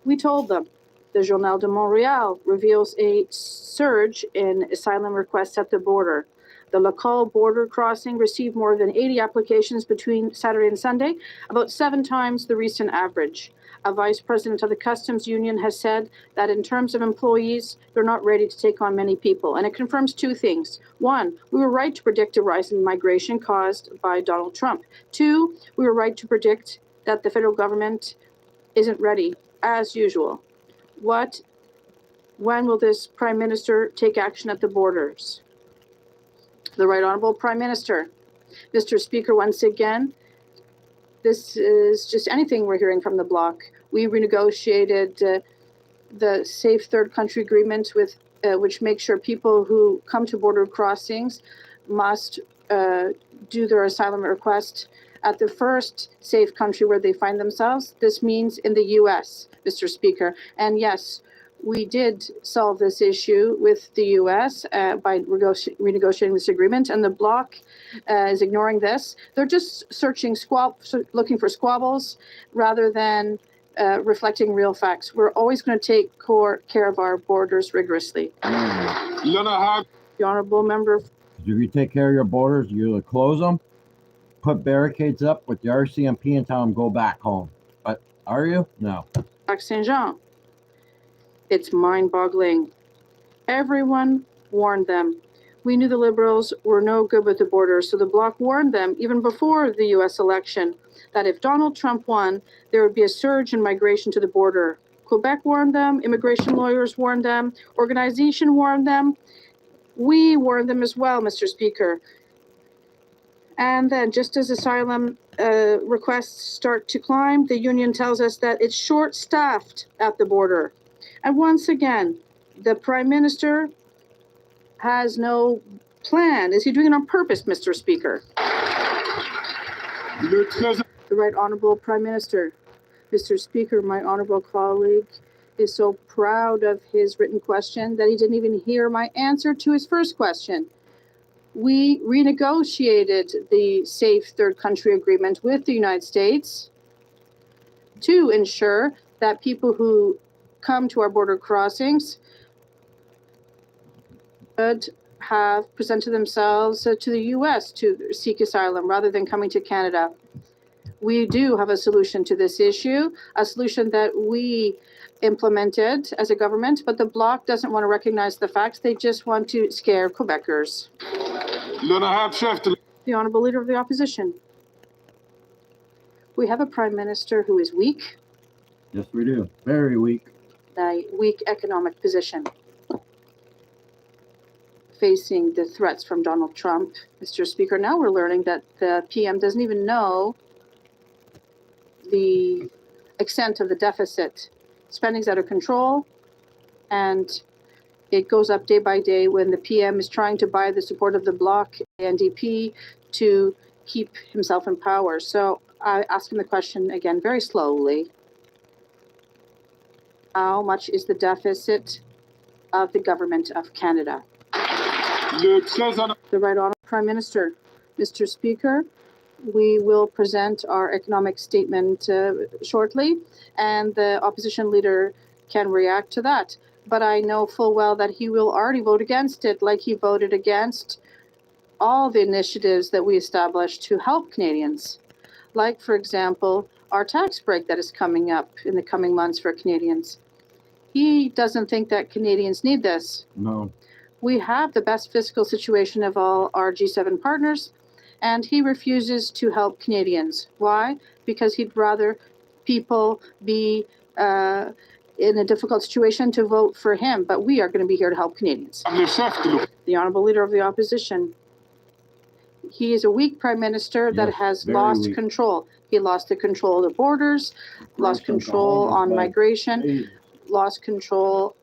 We told them. The Journal de Montréal reveals a surge in asylum requests at the border. The Lacal border crossing received more than 80 applications between Saturday and Sunday, about 7 times the recent average. A vice president of the Customs Union has said that in terms of employees, they're not ready to take on many people. And it confirms 2 things. 1, we were right to predict a rise in migration caused by Donald Trump. 2, we were right to predict that the federal government isn't ready, as usual. When will this Prime Minister take action at the borders? The Right Honourable Prime Minister. Mr. Speaker, once again, this is just anything we're hearing from the Bloc. We renegotiated the Safe Third Country Agreement with which makes sure people who come to border crossings must do their asylum request at the first safe country where they find themselves. This means in the U.S., Mr. Speaker. And yes, we did solve this issue with the U.S. By renegotiating this agreement, and the Bloc is ignoring this. They're just looking for squabbles rather than reflecting real facts. We're always going to take care of our borders rigorously. L'honorable... The honourable member. If you take care of your borders, you either close them, put barricades up with the RCMP and tell them go back home. But are you? No. Lac-Saint-Jean. It's mind-boggling. Everyone warned them. We knew the Liberals were no good with the border, so the Bloc warned them even before the U.S. election that if Donald Trump won, there would be a surge in migration to the border. Quebec warned them, immigration lawyers warned them, organization warned them. We warned them as well, Mr. Speaker. And then just as asylum requests start to climb, the union tells us that it's short-staffed at the border. And once again, the Prime Minister has no plan. Is he doing it on purpose, Mr. Speaker? The Right Honourable Prime Minister. Mr. Speaker, my honourable colleague is so proud of his written question that he didn't even hear my answer to his first question. We renegotiated the Safe Third Country Agreement with the United States to ensure that people who come to our border crossings could have presented themselves to the U.S. to seek asylum rather than coming to Canada. We do have a solution to this issue, a solution that we implemented as a government, but the Bloc doesn't want to recognize the facts. They just want to scare Quebecers. The Honourable Leader of the Opposition. We have a Prime Minister who is weak. Yes, we do. Very weak. A weak economic position. Facing the threats from Donald Trump, Mr. Speaker, now we're learning that the PM doesn't even know the extent of the deficit. Spending's out of control, and it goes up day by day when the PM is trying to buy the support of the Bloc and NDP to keep himself in power. So I ask him the question again very slowly. How much is the deficit of the government of Canada? The Right Honourable Prime Minister. Mr. Speaker, we will present our economic statement shortly, and the opposition leader can react to that. but I know full well that he will already vote against it, like he voted against all the initiatives that we established to help Canadians. Like, for example, our tax break that is coming up in the coming months for Canadians. He doesn't think that Canadians need this. No. We have the best fiscal situation of all our G7 partners, and he refuses to help Canadians. Why? Because he'd rather people be in a difficult situation to vote for him, but we are going to be here to help Canadians. The Honourable Leader of the Opposition. He is a weak Prime Minister that Yes, has very lost weak. control. He lost the control of the borders, lost control on migration, lost control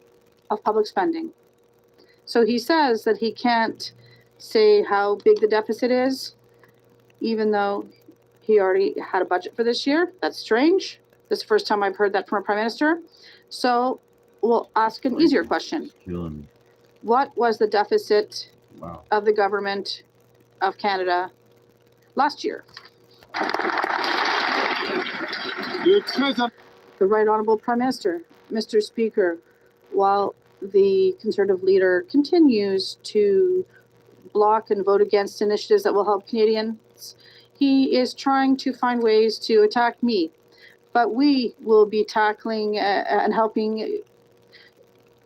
of public spending. So he says that he can't say how big the deficit is, even though he already had a budget for this year. That's strange. This is the first time I've heard that from a Prime Minister. So we'll ask an easier question. Killing me. What was the deficit Wow. of the government of Canada last year? The Right Honourable Prime Minister. Mr. Speaker, while the Conservative leader continues to block and vote against initiatives that will help Canadians, he is trying to find ways to attack me. But we will be tackling and helping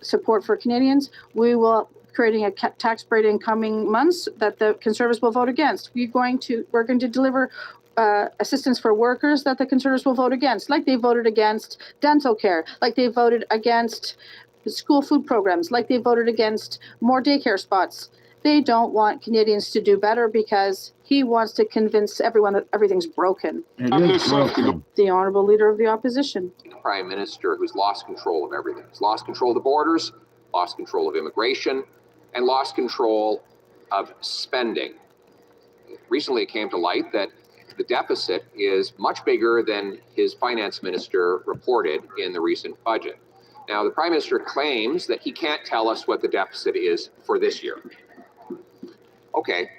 support for Canadians. We will creating a tax break in coming months that the Conservatives will vote against. We're going to deliver assistance for workers that the Conservatives will vote against, like they voted against dental care, like they voted against school food programs, like they voted against more daycare spots. They don't want Canadians to do better because he wants to convince everyone that everything's broken. It is broken. The Honourable Leader of the Opposition. Prime Minister who's lost control of everything. He's lost control of the borders, lost control of immigration, and lost control of spending. Recently, it came to light that the deficit is much bigger than his finance minister reported in the recent budget. Now, the Prime Minister claims that he can't tell us what the deficit is for this year. Okay,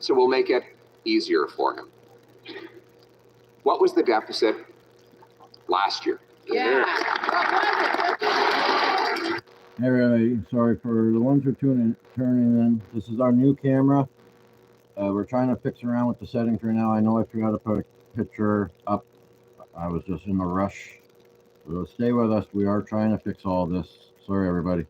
so we'll make it easier for him. What was the deficit last year? Hey, everybody, sorry for the ones who are turning in. This is our new camera. We're trying to fix around with the settings right now. I know I forgot to put a picture up. I was just in a rush. So stay with us. We are trying to fix all this. Sorry, everybody.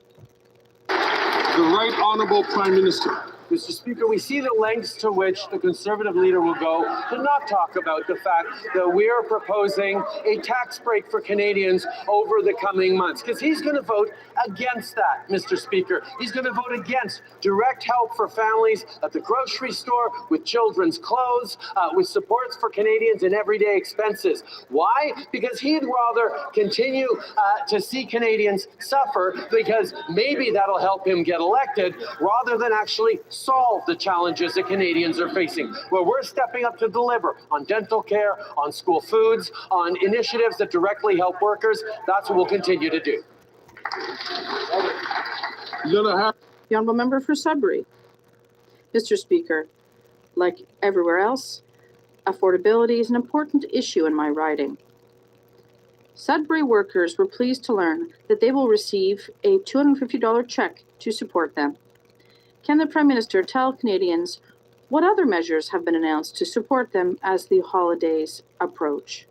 The Right Honourable Prime Minister. Mr. Speaker, we see the lengths to which the Conservative leader will go to not talk about the fact that we are proposing a tax break for Canadians over the coming months, because he's going to vote against that, Mr. Speaker. He's going to vote against direct help for families at the grocery store, with children's clothes, with supports for Canadians in everyday expenses. Why? Because he'd rather continue to see Canadians suffer, because maybe that'll help him get elected, rather than actually solve the challenges that Canadians are facing, where we're stepping up to deliver on dental care, on school foods, on initiatives that directly help workers. That's what we'll continue to do. The Honourable Member for Sudbury. Mr. Speaker, like everywhere else, affordability is an important issue in my riding. Sudbury workers were pleased to learn that they will receive a $250 check to support them. Can the Prime Minister tell Canadians what other measures have been announced to support them as the holidays approach?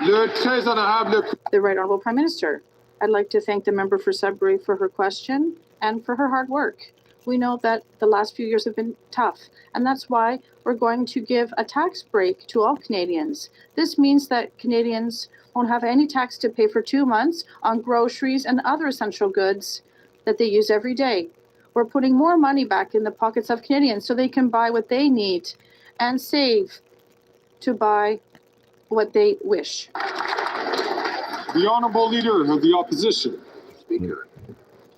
The Right Honourable Prime Minister. I'd like to thank the member for Sudbury for her question and for her hard work. We know that the last few years have been tough, and that's why we're going to give a tax break to all Canadians. This means that Canadians won't have any tax to pay for 2 months on groceries and other essential goods that they use every day. We're putting more money back in the pockets of Canadians so they can buy what they need and save to buy what they wish. The Honourable Leader of the Opposition. Speaker,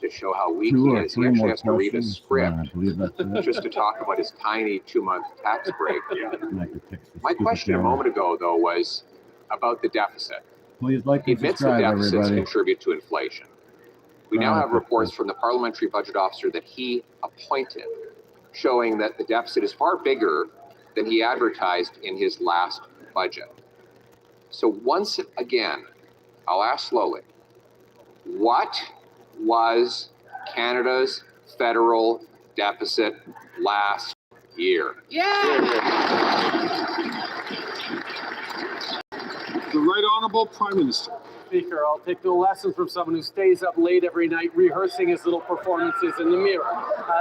to show how weak Two he or is, he three actually more has to read a questions. script I believe that's it. just to talk about his tiny 2-month tax break. And I could fix the My stupid question a camera. moment ago, though, was about the deficit. Please like He and admits the subscribe, deficits everybody. contribute to inflation. We now have reports from the parliamentary budget officer that he appointed showing that the deficit is far bigger than he advertised in his last budget. So once again, I'll ask slowly, what was Canada's federal deficit last year? The Right Honourable Prime Minister. Speaker, I'll take no lessons from someone who stays up late every night rehearsing his little performances in the mirror.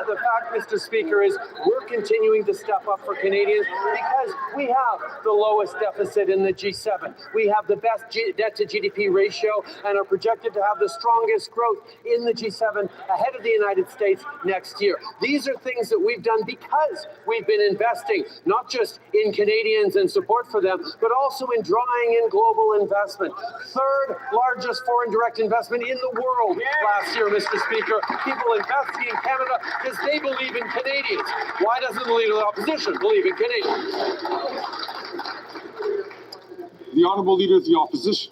The fact, Mr. Speaker, is we're continuing to step up for Canadians because we have the lowest deficit in the G7. We have the best debt to GDP ratio and are projected to have the strongest growth in the G7 ahead of the United States next year. These are things that we've done because we've been investing not just in Canadians and support for them, but also in drawing in global investment. Third largest foreign direct investment in the world last year, Mr. Speaker. People investing in Canada because they believe in Canadians. Why doesn't the Leader of the Opposition believe in Canadians? The Honourable Leader of the Opposition.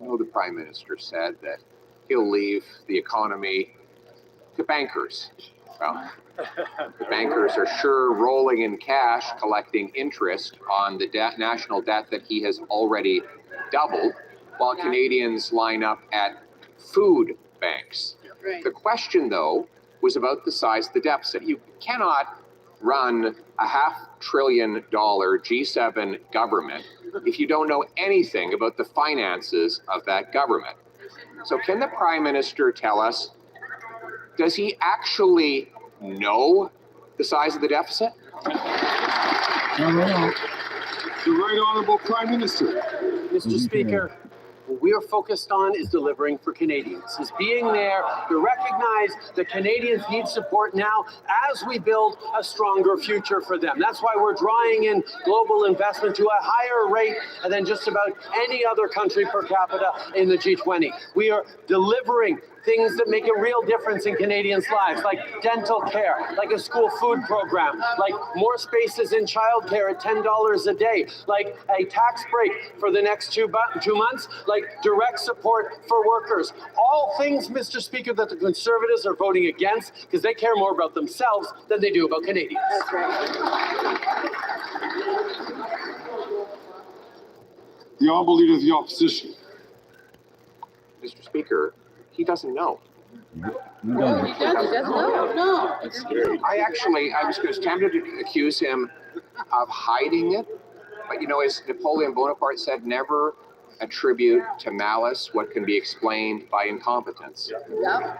I know the Prime Minister said that he'll leave the economy to bankers. Well, the bankers are sure rolling in cash, collecting interest on the national debt that he has already doubled, while Canadians line up at food banks. The question, though, was about the size of the deficit. You cannot run a $500 billion G7 government if you don't know anything about the finances of that government. So can the Prime Minister tell us, does he actually know the size of the deficit? The Right Honourable Prime Minister. Mr. Speaker, what we are focused on is delivering for Canadians, is being there to recognize that Canadians need support now as we build a stronger future for them. That's why we're drawing in global investment to a higher rate than just about any other country per capita in the G20. We are delivering things that make a real difference in Canadians' lives, like dental care, like a school food program, like more spaces in childcare at $10 a day, like a tax break for the next 2 months, like direct support for workers. All things, Mr. Speaker, that the Conservatives are voting against because they care more about themselves than they do about Canadians. That's right. The Honourable Leader of the Opposition. Mr. Speaker, he doesn't know. He doesn't know. No. I was tempted to accuse him of hiding it, but you know, as Napoleon Bonaparte said, never attribute to malice what can be explained by incompetence. Yeah.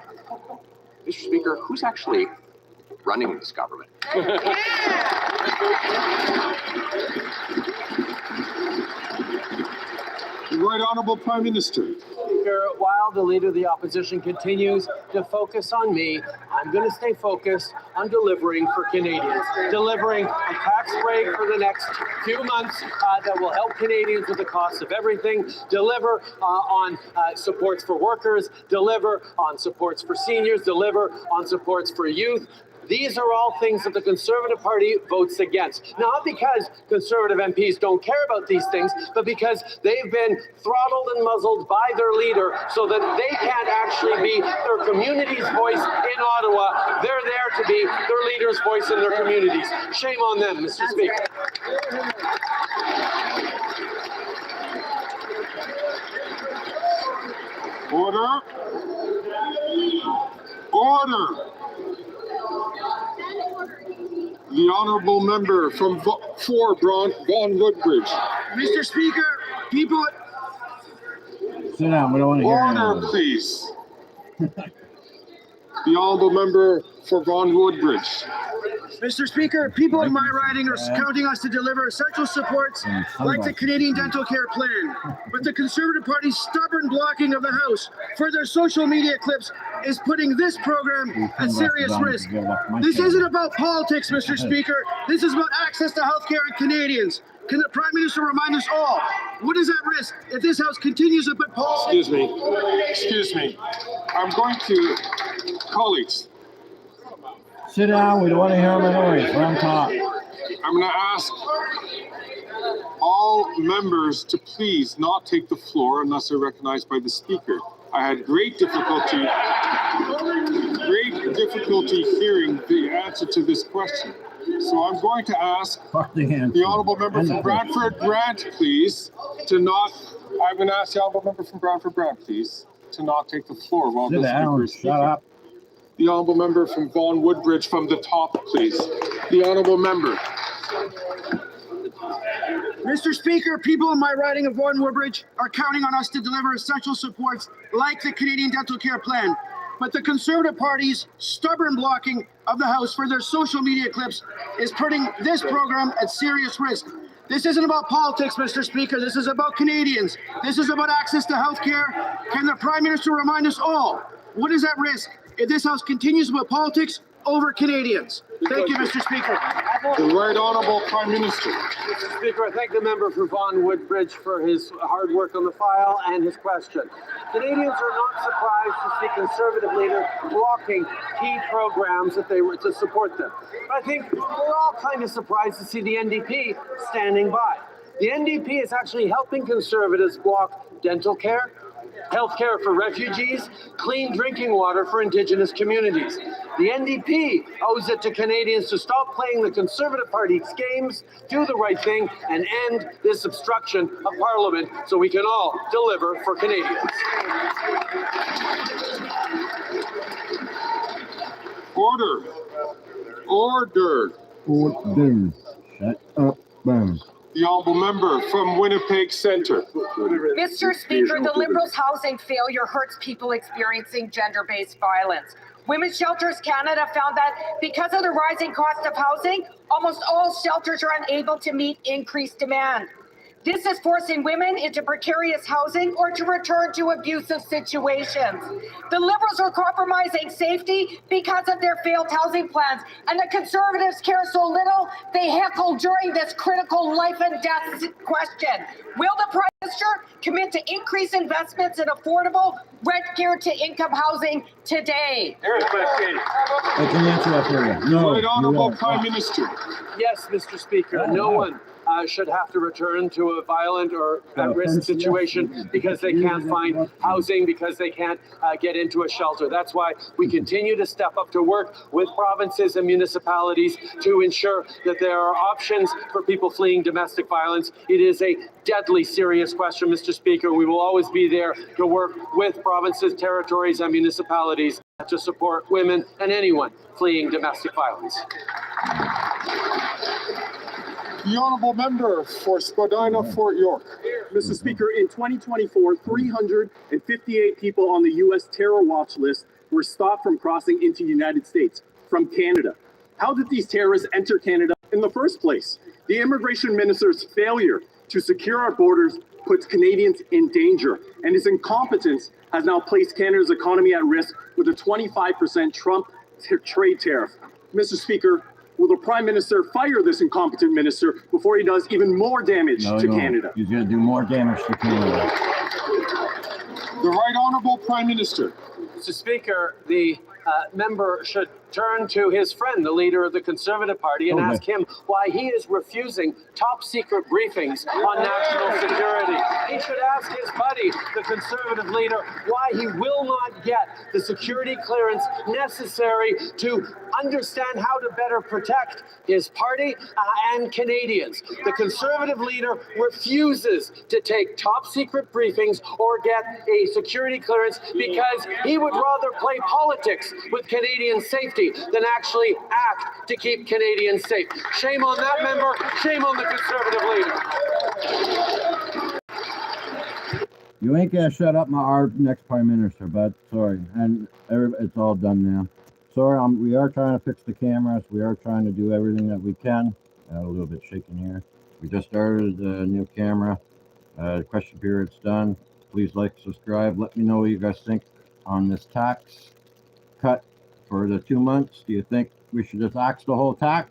Mr. Speaker, who's actually running this government? The Right Honourable Prime Minister. Speaker, while the Leader of the Opposition continues to focus on me, I'm going to stay focused on delivering for Canadians, delivering a tax break for the next few months that will help Canadians with the cost of everything, deliver on supports for workers, deliver on supports for seniors, deliver on supports for youth. These are all things that the Conservative Party votes against. Not because Conservative MPs don't care about these things, but because they've been throttled and muzzled by their leader so that they can't actually be their community's voice in Ottawa. They're there to be their leader's voice in their communities. Shame on them, Mr. Speaker. Order. Order. The Honourable Member from for Vaughan Woodbridge. Mr. Speaker, people. Sit down, we don't want to hear Order, you. please. The Honourable Member for Vaughan Woodbridge. Mr. Speaker, people in my riding are counting us to deliver essential supports like the Canadian Dental Care Plan. But the Conservative Party's stubborn blocking of the House for their social media clips is putting this program at serious risk. This isn't about politics, Mr. Speaker. This is about access to health care in Canadians. Can the Prime Minister remind us all, what is at risk if this House continues to put politics? Excuse me. I'm going to, colleagues, Sit down, we don't want to hear my noise. We're on top. I'm going to ask all members to please not take the floor unless they're recognized by the Speaker. I had great difficulty hearing the answer to this question. So I'm going to ask the Honourable Member from Brantford Brant, please, to not, I'm going to ask the Honourable Member from Brantford Brant, please, to not take the floor while Sit the down, speaker is speaking. shut up. The honourable member from Vaughan Woodbridge from the top, please. The honourable member. Mr. Speaker, people in my riding of Vaughan Woodbridge are counting on us to deliver essential supports like the Canadian Dental Care Plan. But the Conservative Party's stubborn blocking of the House for their social media clips is putting this program at serious risk. This isn't about politics, Mr. Speaker. This is about Canadians. This is about access to health care. Can the Prime Minister remind us all what is at risk if this House continues to put politics over Canadians? Thank you, Mr. Speaker. The Right Honourable Prime Minister. Mr. Speaker, I thank the member for Vaughan Woodbridge for his hard work on the file and his question. Canadians are not surprised to see Conservative leaders blocking key programs that they were to support them. But I think we're all kind of surprised to see the NDP standing by. The NDP is actually helping Conservatives block dental care, health care for refugees, clean drinking water for Indigenous communities. The NDP owes it to Canadians to stop playing the Conservative Party's games, do the right thing, and end this obstruction of Parliament so we can all deliver for Canadians. Order. Order. Order. Shut up, boom. The honourable member from Winnipeg Centre. Mr. Speaker, the Liberals' housing failure hurts people experiencing gender-based violence. Women's Shelters Canada found that because of the rising cost of housing, almost all shelters are unable to meet increased demand. This is forcing women into precarious housing or to return to abusive situations. The Liberals are compromising safety because of their failed housing plans, and the Conservatives care so little, they heckle during this critical life and death question. Will the Prime Minister commit to increase investments in affordable rent guaranteed income housing today? I can answer that for you. No. Right Honourable you Prime won't. Minister. Yes, Mr. Speaker, no one should have to return to a violent or at-risk situation because they can't find housing, because they can't get into a shelter. That's why we continue to step up to work with provinces and municipalities to ensure that there are options for people fleeing domestic violence. It is a deadly serious question, Mr. Speaker. We will always be there to work with provinces, territories, and municipalities to support women and anyone fleeing domestic violence. The honourable member for Spadina, Fort York. Mr. Speaker, in 2024, 358 people on the U.S. terror watch list were stopped from crossing into the United States from Canada. How did these terrorists enter Canada in the first place? The immigration minister's failure to secure our borders puts Canadians in danger, and his incompetence has now placed Canada's economy at risk with a 25% Trump trade tariff. Mr. Speaker, will the Prime Minister fire this incompetent minister before he does even more damage to Canada? He's going to do more damage to Canada. The Right Honourable Prime Minister. Mr. Speaker, the member should turn to his friend, the leader of the Conservative Party, and ask him why he is refusing top secret briefings on national security. He should ask his buddy, the Conservative leader, why he will not get the security clearance necessary to understand how to better protect his party and Canadians. The Conservative leader refuses to take top secret briefings or get a security clearance because he would rather play politics with Canadian safety than actually act to keep Canadians safe. Shame on that member. Shame on the Conservative leader. You ain't gonna shut up our next Prime Minister, bud. Sorry. And it's all done now. Sorry, we are trying to fix the cameras. We are trying to do everything that we can. A little bit shaking here. We just started a new camera. The question period's done. Please like, subscribe. Let me know what you guys think on this tax cut for the 2 months. Do you think we should just axe the whole tax?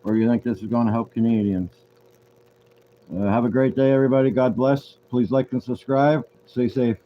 Or do you think this is going to help Canadians? Have a great day, everybody. God bless. Please like and subscribe. Stay safe.